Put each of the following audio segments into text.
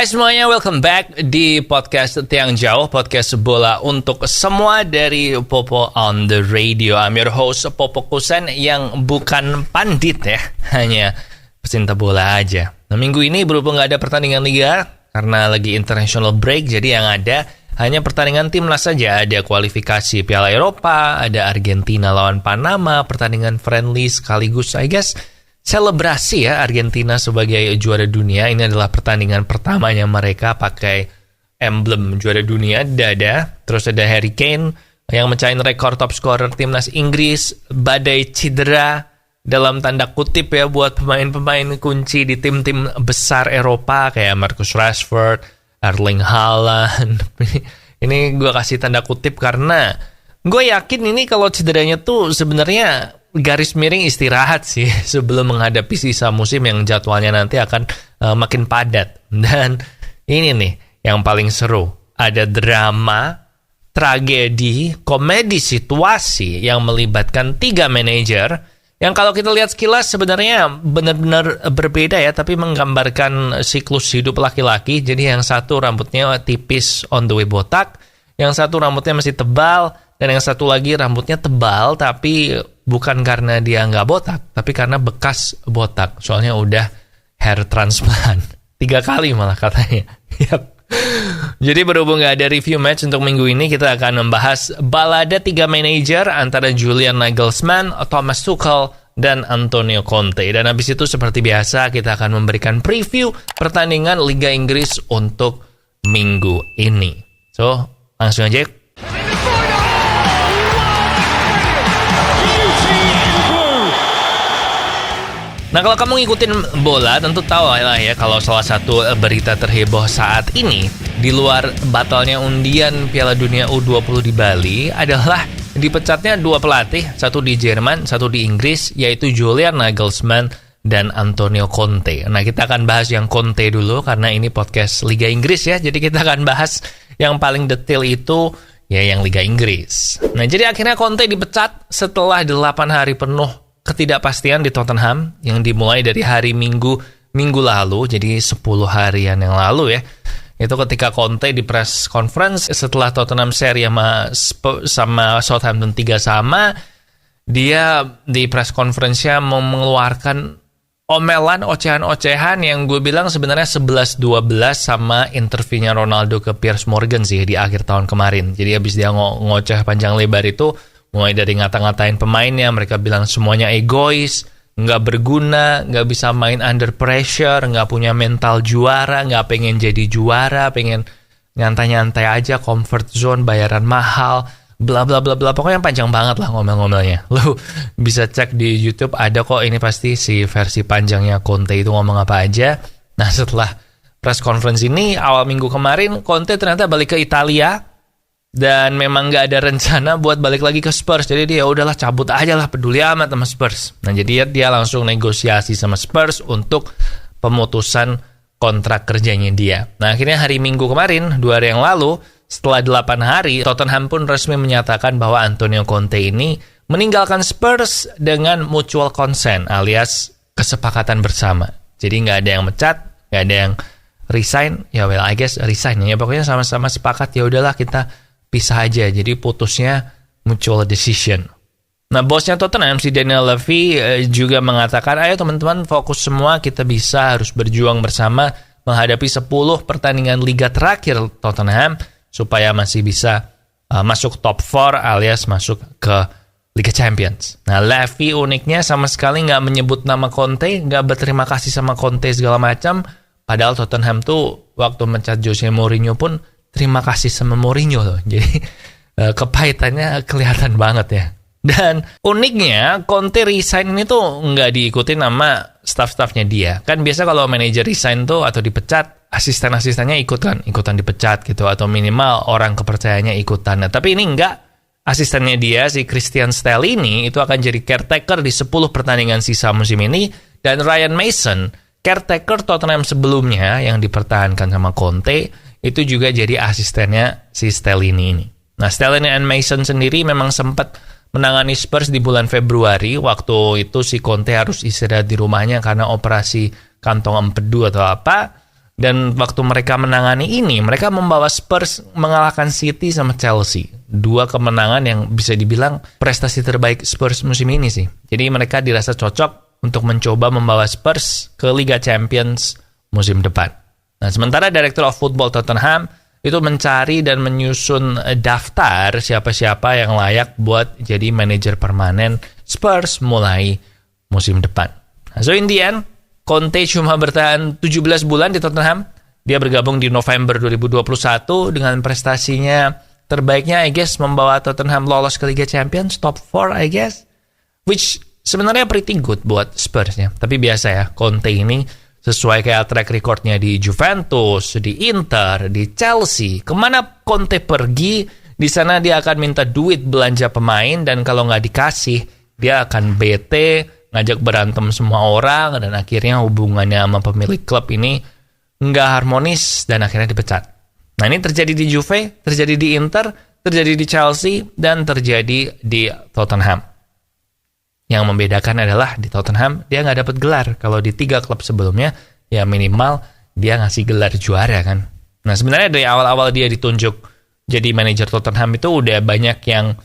Hai semuanya, welcome back di podcast Tiang Jauh, podcast bola untuk semua dari Popo on the Radio. I'm your host Popo Kusen yang bukan pandit ya, hanya pecinta bola aja. Nah, minggu ini berhubung gak ada pertandingan liga karena lagi international break, jadi yang ada hanya pertandingan timnas saja. Ada kualifikasi Piala Eropa, ada Argentina lawan Panama, pertandingan friendly sekaligus I guess selebrasi ya Argentina sebagai juara dunia. Ini adalah pertandingan pertamanya mereka pakai emblem juara dunia, dada. Terus ada Harry Kane yang mencahin rekor top scorer timnas Inggris. Badai cedera dalam tanda kutip ya buat pemain-pemain kunci di tim-tim besar Eropa kayak Marcus Rashford, Erling Haaland. Ini gue kasih tanda kutip karena gue yakin ini kalau cederanya tuh sebenarnya garis miring istirahat sih sebelum menghadapi sisa musim yang jadwalnya nanti akan makin padat. Dan ini nih yang paling seru. Ada drama, tragedi, komedi situasi yang melibatkan 3 manajer yang kalau kita lihat sekilas sebenarnya benar-benar berbeda ya, tapi menggambarkan siklus hidup laki-laki. Jadi yang satu rambutnya tipis on the way botak, yang satu rambutnya masih tebal, dan yang satu lagi rambutnya tebal tapi bukan karena dia nggak botak, tapi karena bekas botak. Soalnya udah hair transplant 3 kali malah katanya. Yap. Jadi berhubung nggak ada review match untuk minggu ini, kita akan membahas balada 3 manajer antara Julian Nagelsmann, Thomas Tuchel, dan Antonio Conte. Dan habis itu seperti biasa kita akan memberikan preview pertandingan Liga Inggris untuk minggu ini. So langsung aja. Nah, kalau kamu ngikutin bola tentu tahu lah ya kalau salah satu berita terheboh saat ini di luar batalnya undian Piala Dunia U20 di Bali adalah dipecatnya 2 pelatih, satu di Jerman, satu di Inggris, yaitu Julian Nagelsmann dan Antonio Conte. Nah, kita akan bahas yang Conte dulu karena ini podcast Liga Inggris ya, jadi kita akan bahas yang paling detail itu ya yang Liga Inggris. Nah, jadi akhirnya Conte dipecat setelah 8 hari penuh ketidakpastian di Tottenham yang dimulai dari hari Minggu lalu, jadi 10 harian yang lalu ya. Itu ketika Conte di press conference setelah Tottenham seri sama Southampton 3-3, dia di press conference-nya mau mengeluarkan omelan, ocehan-ocehan yang gue bilang sebenarnya 11-12 sama interviewnya Ronaldo ke Piers Morgan sih di akhir tahun kemarin. Jadi habis dia ngoceh panjang lebar itu, mulai dari ngata-ngatain pemainnya, mereka bilang semuanya egois, nggak berguna, nggak bisa main under pressure, nggak punya mental juara, nggak pengen jadi juara, pengen nyantai-nyantai aja, comfort zone, bayaran mahal, bla bla bla bla. Pokoknya panjang banget lah ngomel-ngomelnya. Lu bisa cek di YouTube, ada kok ini pasti si versi panjangnya Conte itu ngomong apa aja. Nah, setelah press conference ini awal minggu kemarin, Conte ternyata balik ke Italia. Dan memang gak ada rencana buat balik lagi ke Spurs. Jadi dia udahlah cabut aja lah, peduli amat sama Spurs. Nah, jadi dia langsung negosiasi sama Spurs untuk pemutusan kontrak kerjanya dia. Nah, akhirnya hari Minggu kemarin, 2 hari yang lalu, setelah 8 hari, Tottenham pun resmi menyatakan bahwa Antonio Conte ini meninggalkan Spurs dengan mutual consent alias kesepakatan bersama. Jadi gak ada yang mecat, gak ada yang resign. Ya well, I guess resign ya. Pokoknya sama-sama sepakat, ya udahlah kita pisah aja, jadi putusnya mutual decision. Nah, bosnya Tottenham si Daniel Levy juga mengatakan, ayo teman-teman fokus semua, kita harus berjuang bersama menghadapi 10 pertandingan liga terakhir Tottenham supaya masih bisa masuk top 4 alias masuk ke Liga Champions. Nah, Levy uniknya sama sekali nggak menyebut nama Conte, nggak berterima kasih sama Conte segala macam, padahal Tottenham tuh waktu mencat Jose Mourinho pun terima kasih sama Mourinho loh. Jadi kepahitannya kelihatan banget ya. Dan uniknya Conte resign ini tuh nggak diikutin sama staff-staffnya dia. Kan biasa kalau manajer resign tuh atau dipecat, asisten-asistennya ikutan dipecat gitu. Atau minimal orang kepercayaannya ikutan. Nah, tapi ini enggak. Asistennya dia, si Christian Stellini, itu akan jadi caretaker di 10 pertandingan sisa musim ini. Dan Ryan Mason, caretaker Tottenham sebelumnya yang dipertahankan sama Conte, itu juga jadi asistennya si Stellini ini. Nah, Stellini and Mason sendiri memang sempat menangani Spurs di bulan Februari. Waktu itu si Conte harus istirahat di rumahnya karena operasi kantong empedu atau apa. Dan waktu mereka menangani ini, mereka membawa Spurs mengalahkan City sama Chelsea. 2 kemenangan yang bisa dibilang prestasi terbaik Spurs musim ini sih. Jadi mereka dirasa cocok untuk mencoba membawa Spurs ke Liga Champions musim depan. Nah, sementara Director of Football Tottenham itu mencari dan menyusun daftar siapa-siapa yang layak buat jadi manajer permanen Spurs mulai musim depan. Nah, so in the end, Conte cuma bertahan 17 bulan di Tottenham. Dia bergabung di November 2021 dengan prestasinya terbaiknya, I guess, membawa Tottenham lolos ke Liga Champions, top 4, I guess. Which sebenarnya pretty good buat Spurs ya. Tapi biasa ya, Conte ini sesuai kayak track recordnya di Juventus, di Inter, di Chelsea. Kemana Conte pergi, di sana dia akan minta duit belanja pemain, dan kalau nggak dikasih, dia akan bete, ngajak berantem semua orang, dan akhirnya hubungannya sama pemilik klub ini nggak harmonis, dan akhirnya dipecat. Nah, ini terjadi di Juve, terjadi di Inter, terjadi di Chelsea, dan terjadi di Tottenham. Yang membedakan adalah di Tottenham dia nggak dapat gelar. Kalau di 3 klub sebelumnya, ya minimal dia ngasih gelar juara kan. Nah, sebenarnya dari awal-awal dia ditunjuk jadi manajer Tottenham itu udah banyak yang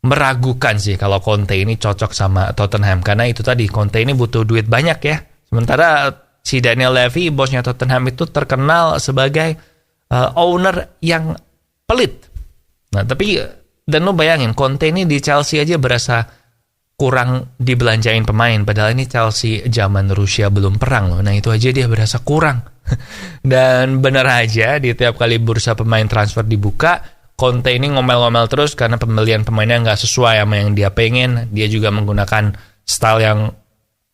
meragukan sih kalau Conte ini cocok sama Tottenham. Karena itu tadi, Conte ini butuh duit banyak ya. Sementara si Daniel Levy, bosnya Tottenham, itu terkenal sebagai owner yang pelit. Nah, tapi, dan lo bayangin, Conte ini di Chelsea aja berasa kurang dibelanjain pemain. Padahal ini Chelsea zaman Rusia belum perang loh. Nah, itu aja dia berasa kurang. Dan bener aja, di tiap kali bursa pemain transfer dibuka, Conte ini ngomel-ngomel terus karena pembelian pemainnya nggak sesuai sama yang dia pengen. Dia juga menggunakan style yang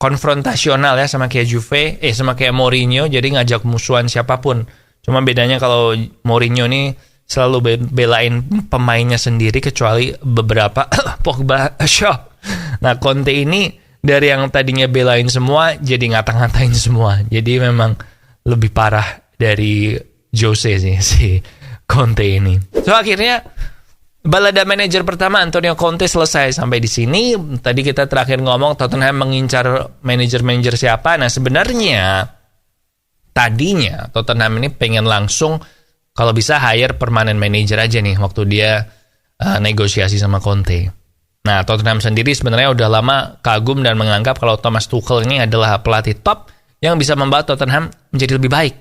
konfrontasional ya, sama kayak Juve, sama kayak Mourinho, jadi ngajak musuhan siapapun. Cuma bedanya kalau Mourinho ini selalu belain pemainnya sendiri, kecuali beberapa Pogba, Shaw. Nah, Conte ini dari yang tadinya belain semua, jadi ngata-ngatain semua. Jadi memang lebih parah dari Jose sih, si Conte ini. So, akhirnya balada manajer pertama Antonio Conte selesai sampai di sini. Tadi kita terakhir ngomong Tottenham mengincar manajer-manajer siapa. Nah, sebenarnya tadinya Tottenham ini pengen langsung kalau bisa hire permanent manager aja nih waktu dia negosiasi sama Conte. Nah, Tottenham sendiri sebenarnya udah lama kagum dan menganggap kalau Thomas Tuchel ini adalah pelatih top yang bisa membawa Tottenham menjadi lebih baik.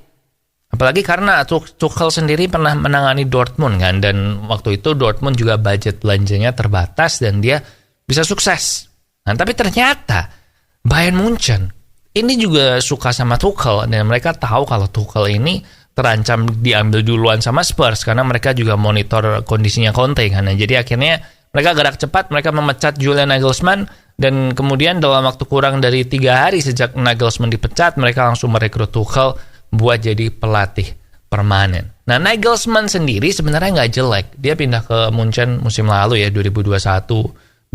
Apalagi karena Tuchel sendiri pernah menangani Dortmund kan, dan waktu itu Dortmund juga budget belanjanya terbatas dan dia bisa sukses. Nah, tapi ternyata Bayern Munchen ini juga suka sama Tuchel, dan mereka tahu kalau Tuchel ini terancam diambil duluan sama Spurs karena mereka juga monitor kondisinya Conte kan. Nah, jadi akhirnya mereka gerak cepat, mereka memecat Julian Nagelsmann, dan kemudian dalam waktu kurang dari 3 hari sejak Nagelsmann dipecat, mereka langsung merekrut Tuchel buat jadi pelatih permanen. Nah, Nagelsmann sendiri sebenarnya nggak jelek. Dia pindah ke Munchen musim lalu ya, 2021-2022,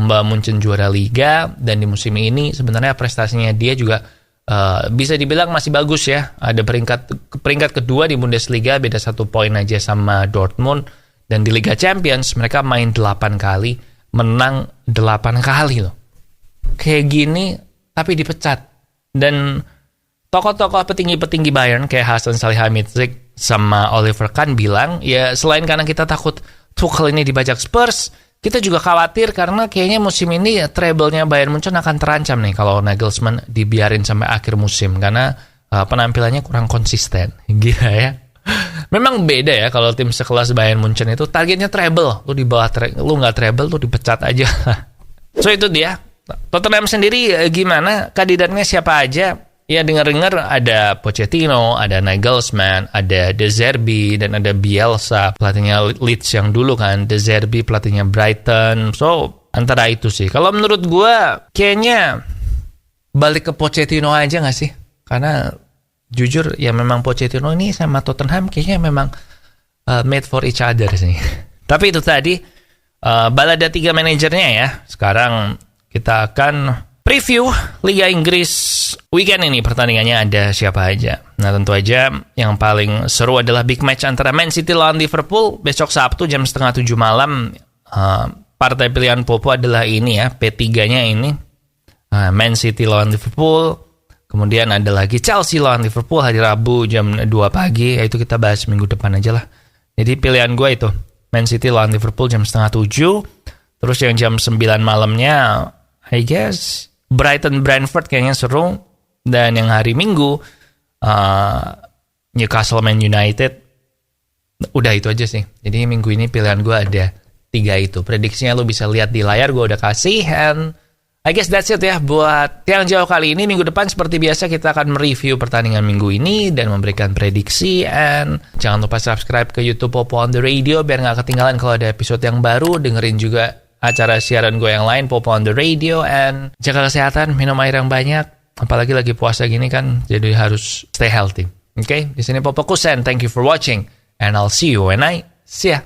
membawa Munchen juara Liga, dan di musim ini sebenarnya prestasinya dia juga bisa dibilang masih bagus ya. Ada peringkat kedua di Bundesliga, beda 1 poin aja sama Dortmund. Dan di Liga Champions mereka main 8 kali, menang 8 kali loh. Kayak gini tapi dipecat. Dan tokoh-tokoh petinggi-petinggi Bayern kayak Hasan Salihamidzic sama Oliver Kahn bilang, ya selain karena kita takut Tuchel ini dibajak Spurs, kita juga khawatir karena kayaknya musim ini treble-nya Bayern Munchen akan terancam nih kalau Nagelsmann dibiarin sampai akhir musim, karena penampilannya kurang konsisten. Gila ya. Memang beda ya kalau tim sekelas Bayern Munchen itu targetnya treble. Lu di bawah lu nggak treble, lu dipecat aja. So itu dia. Tottenham sendiri gimana? Kandidatnya siapa aja? Ya, dengar-dengar ada Pochettino, ada Nagelsmann, ada De Zerbi, dan ada Bielsa, pelatihnya Leeds yang dulu kan. De Zerbi pelatihnya Brighton. So, antara itu sih. Kalau menurut gue, kayaknya balik ke Pochettino aja gak sih? Karena jujur, ya memang Pochettino ini sama Tottenham kayaknya memang made for each other sih. Tapi itu tadi, balada 3 manajernya ya. Sekarang kita akan preview Liga Inggris weekend ini, pertandingannya ada siapa aja. Nah, tentu aja yang paling seru adalah big match antara Man City lawan Liverpool besok Sabtu jam 6:30 malam. Partai pilihan Popo adalah ini ya, P3-nya ini. Man City lawan Liverpool. Kemudian ada lagi Chelsea lawan Liverpool hari Rabu jam 2 pagi. Itu kita bahas minggu depan aja lah. Jadi pilihan gue itu Man City lawan Liverpool jam 6:30. Terus yang jam 9 malamnya I guess Brighton Brentford kayaknya seru. Dan yang hari Minggu Newcastle Man United. Udah itu aja sih. Jadi minggu ini pilihan gue ada 3 itu. Prediksinya lo bisa lihat di layar, gue udah kasih. And I guess that's it ya buat yang jauh kali ini. Minggu depan seperti biasa kita akan mereview pertandingan minggu ini dan memberikan prediksi. And jangan lupa subscribe ke YouTube Popo on the Radio biar gak ketinggalan kalau ada episode yang baru. Dengerin juga acara siaran gue yang lain, Popo on the Radio. And jaga kesehatan, minum air yang banyak. Apalagi lagi puasa gini kan, jadi harus stay healthy. Oke, di sini Popo Kusen. Thank you for watching. And I'll see you when I see ya.